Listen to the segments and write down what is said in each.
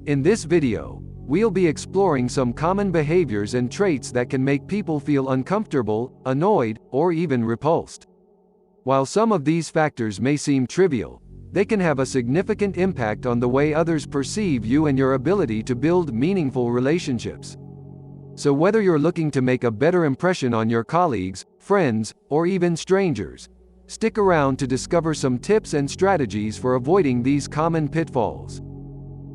In this video, we'll be exploring some common behaviors and traits that can make people feel uncomfortable, annoyed, or even repulsed. While some of these factors may seem trivial, they can have a significant impact on the way others perceive you and your ability to build meaningful relationships. So whether you're looking to make a better impression on your colleagues, friends, or even strangers, stick around to discover some tips and strategies for avoiding these common pitfalls.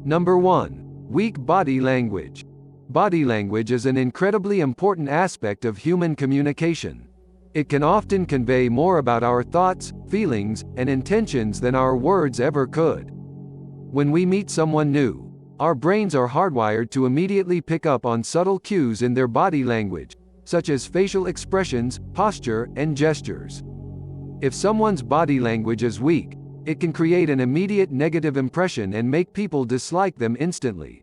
Number 1. Weak body language. Body language is an incredibly important aspect of human communication. It can often convey more about our thoughts, feelings, and intentions than our words ever could. When we meet someone new, our brains are hardwired to immediately pick up on subtle cues in their body language, such as facial expressions, posture, and gestures. If someone's body language is weak, it can create an immediate negative impression and make people dislike them instantly.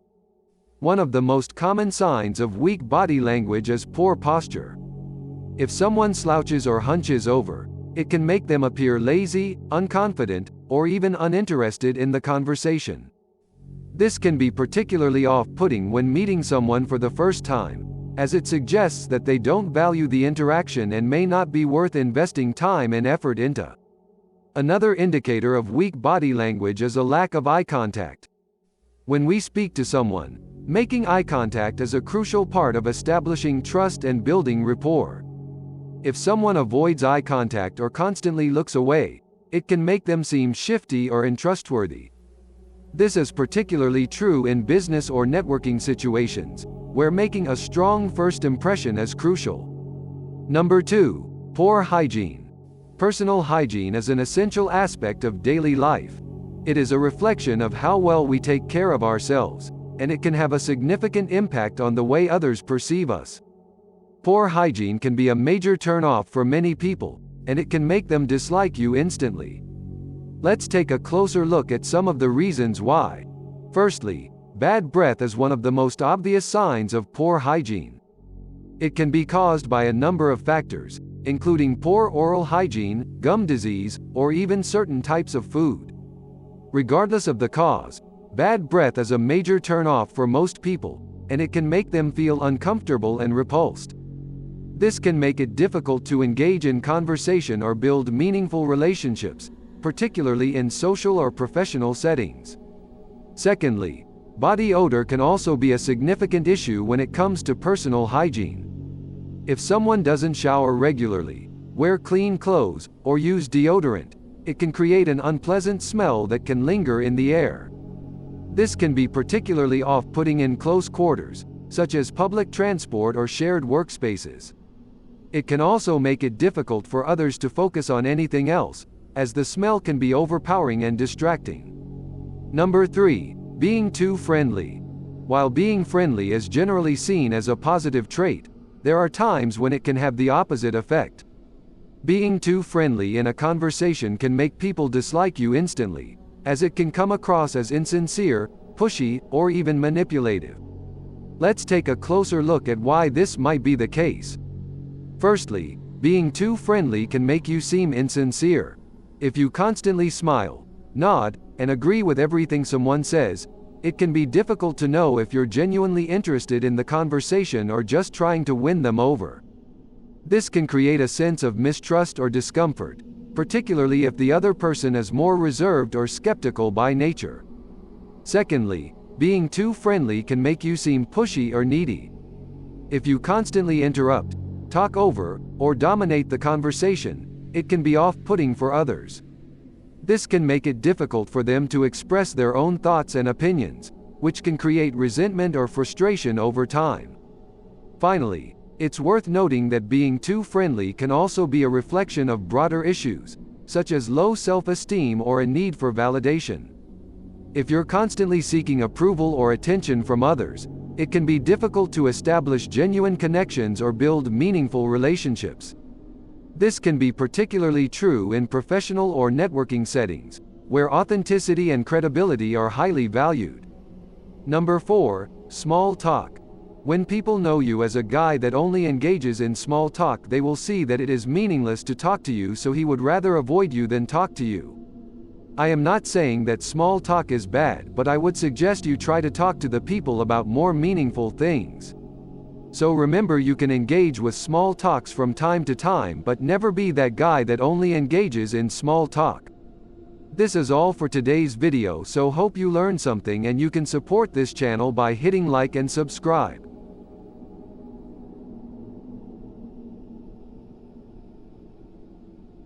One of the most common signs of weak body language is poor posture. If someone slouches or hunches over, it can make them appear lazy, unconfident, or even uninterested in the conversation. This can be particularly off-putting when meeting someone for the first time, as it suggests that they don't value the interaction and may not be worth investing time and effort into. Another indicator of weak body language is a lack of eye contact. When we speak to someone, making eye contact is a crucial part of establishing trust and building rapport. If someone avoids eye contact or constantly looks away, it can make them seem shifty or untrustworthy. This is particularly true in business or networking situations, where making a strong first impression is crucial. Number 2. Poor hygiene. Personal hygiene is an essential aspect of daily life. It is a reflection of how well we take care of ourselves, and it can have a significant impact on the way others perceive us. Poor hygiene can be a major turn-off for many people, and it can make them dislike you instantly. Let's take a closer look at some of the reasons why. Firstly, bad breath is one of the most obvious signs of poor hygiene. It can be caused by a number of factors, including poor oral hygiene, gum disease, or even certain types of food. Regardless of the cause, bad breath is a major turn-off for most people, and it can make them feel uncomfortable and repulsed. This can make it difficult to engage in conversation or build meaningful relationships, particularly in social or professional settings. Secondly, body odor can also be a significant issue when it comes to personal hygiene. If someone doesn't shower regularly, wear clean clothes, or use deodorant, it can create an unpleasant smell that can linger in the air. This can be particularly off-putting in close quarters, such as public transport or shared workspaces. It can also make it difficult for others to focus on anything else, as the smell can be overpowering and distracting. Number 3. Being too friendly. While being friendly is generally seen as a positive trait, there are times when it can have the opposite effect. Being too friendly in a conversation can make people dislike you instantly, as it can come across as insincere, pushy, or even manipulative. Let's take a closer look at why this might be the case. Firstly, being too friendly can make you seem insincere. If you constantly smile, nod, and agree with everything someone says, it can be difficult to know if you're genuinely interested in the conversation or just trying to win them over. This can create a sense of mistrust or discomfort, particularly if the other person is more reserved or skeptical by nature. Secondly, being too friendly can make you seem pushy or needy. If you constantly interrupt, talk over, or dominate the conversation, it can be off-putting for others. This can make it difficult for them to express their own thoughts and opinions, which can create resentment or frustration over time. Finally, it's worth noting that being too friendly can also be a reflection of broader issues, such as low self-esteem or a need for validation. If you're constantly seeking approval or attention from others, it can be difficult to establish genuine connections or build meaningful relationships. This can be particularly true in professional or networking settings, where authenticity and credibility are highly valued. Number 4. Small talk. When people know you as a guy that only engages in small talk, they will see that it is meaningless to talk to you, so he would rather avoid you than talk to you. I am not saying that small talk is bad, but I would suggest you try to talk to the people about more meaningful things. So remember, you can engage with small talks from time to time, but never be that guy that only engages in small talk. This is all for today's video, so hope you learned something, and you can support this channel by hitting like and subscribe.